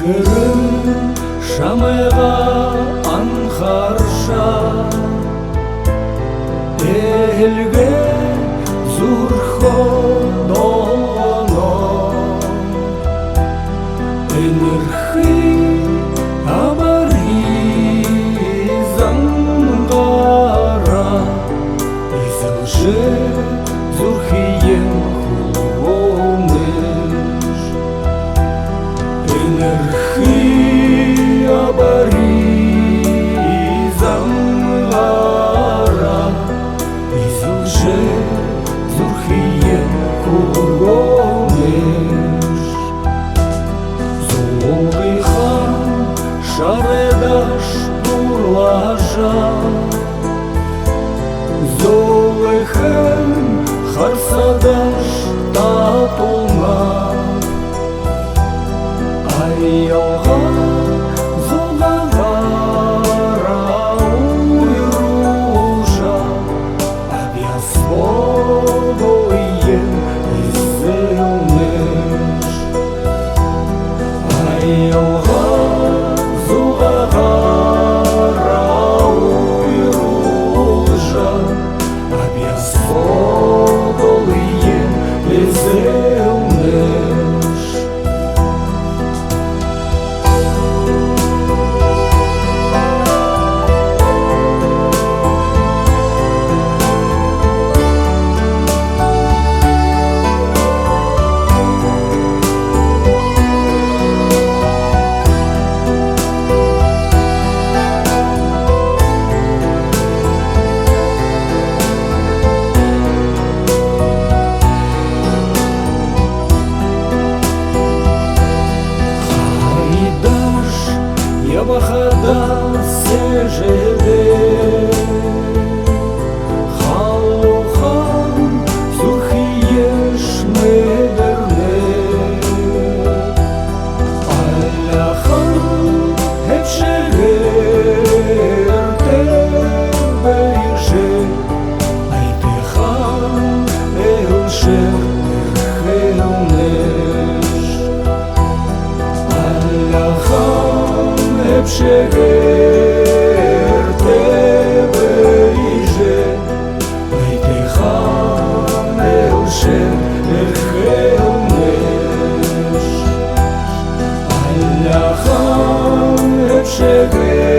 Хырым шамыға анхарша Элге зурхо долоно Энерхи абари зангара Изылжы зурхиен хуломеш Энерхи абари зангара Изылжы зурхиен хуломеш Золыхан шаредаш турлажа Золыхан харсадаш татуна Айялға золғағара уйружа Объясводоен изылмеш Айялға золғағара уйружа Объясводоен изылмеш Ябахада сежеде Халухан сурхиеш медерне Аляхан хепшегер тебейше Айтехан элшер хелнеш Аляхан Hepşehir tebeyje Aytehan elşer erhelneş Allahan hepşehir